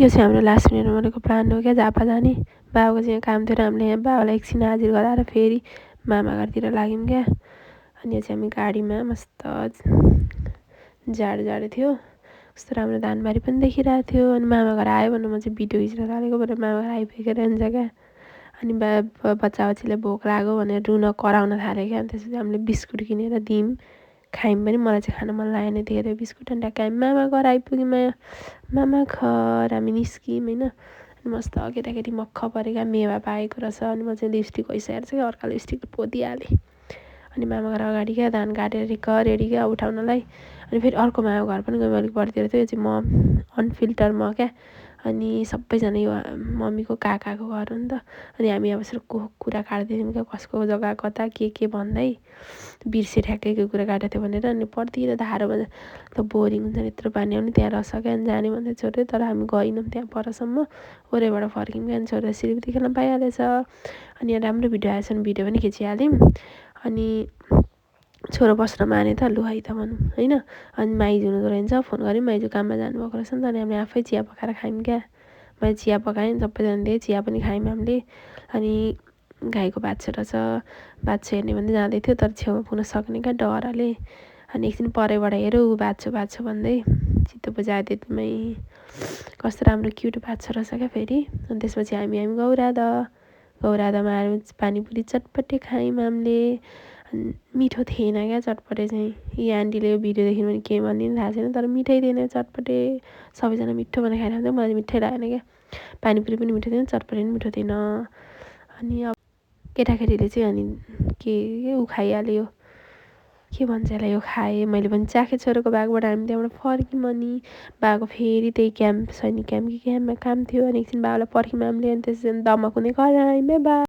यो चाहिँ हाम्रो लास्ट मिनटमा बनेको प्लान हो क्या झापा जाने। बाबाको चाहिँ काम थियो र हामीले यहाँ बाबालाई एकछिन हाजिर गराएर फेरि मामा घरतिर लाग्यौँ क्या। अनि यो चाहिँ हामी गाडीमा मस्त जाडो थियो, कस्तो राम्रो धानबारी पनि देखिरहेको थियो। अनि मामा घर आयो भनेर म चाहिँ भिडियो खिच्न थालेको, भनेर मामा घर आइपुगेर हुन्छ क्या। अनि बच्चा बच्चीलाई भोक लाग्यो भनेर रुन कराउन थाल्यो क्या। अनि त्यसपछि हामीले बिस्कुट किनेर दियौँ, खायौँ पनि। मलाई चाहिँ खान मन लागेन धेरै बिस्कुट। अनि ट्याक्कै हामी मामा घर आइपुग्यौँ, मामा घर हामी निस्क्यौँ होइन। अनि मस्त केटाकेटी मक्ख परेका मेवा पाएको रहेछ। अनि म चाहिँ लिपस्टिक भइसकेको छ क्या, अर्को लिपस्टिक पोतिहालेँ। अनि मामा घर अगाडि क्या धान काटेर रेडी क्या उठाउनलाई। अनि फेरि अर्को मामा घर पनि गयो, अलिक बढीतिर थियो, यो चाहिँ म अनफिल्टर म क्या। अनि सबैजना यो मम्मीको काकाको घर हो नि त। अनि हामी अब यसरी कुरा काट्दैथ्यौँ क्या, कसको जग्गा कता के भन्दै बिर्से ठ्याक्कै के कुरा काटेको थियो भनेर। अनि पर्तिर धारोमा त बोरिङ हुन्छ नि, यत्रो पानी आउने त्यहाँ रहेछ क्या। अनि जाने भन्दै छोड्यो, तर हामी गएनौँ त्यहाँ परसम्म, ओरैबाट फर्क्यौँ क्या। अनि छोडेर सिलगढी खेल्न पाइहालेछ। अनि यहाँ राम्रो भिडियो आएछ भने भिडियो पनि खिचिहाल्यौँ। अनि छोरो बस्न माने त लु है त भनौँ होइन। अनि माइजू हुनुहुँदो रहेछ, फोन गऱ्यौँ, माइजू काममा जानुभएको रहेछ नि त। अनि हामीले आफै चिया पकाएर खायौँ क्या। मैले चिया पकाएँ, सबैजनाले चिया पनि खायौँ हामीले। अनि गाईको बाछो रहेछ, बाछो हेर्ने भन्दै जाँदै थियो, तर छेउमा पुग्न सक्ने क्या डरले। अनि एकछिन परैबाट हेऱ्यो, ऊ बाछो भन्दै चित्तो बुझायो त्यतिमै। कस्तो राम्रो क्युट बाछो रहेछ क्या फेरि। अनि त्यसपछि हामी गौराधामा आयौँ, पानीपुरी चटपटे खायौँ हामीले। मिठो थिएन क्या चटपटे चाहिँ। यी आन्टीले यो भिडियो देख्यो भने के भन्ने थाहा छैन, तर मिठै थिएन चटपटे। सबैजना मिठो भनेर खाइरहेको थियो, मलाई मिठै लागेन क्या। पानीपुरी पनि मिठो थिएन, चटपटे पनि मिठो थिएन। अनि अब केटाकेटीले चाहिँ अनि के ऊ खाइहाल्यो, के भन्छ यसलाई, यो खाएँ। मैले पनि चाखेँ छोरोको भागबाट। हामी त्यहाँबाट फर्क्यौँ। अनि बाबाको फेरि त्यही क्याम्प, सैनिक क्याम्पमा काम थियो। अनि एकछिन बाबालाई पर्ख्यौँ हामीले। अनि त्यसपछि दमक हुँदै घर आयौँ, बाई बाई।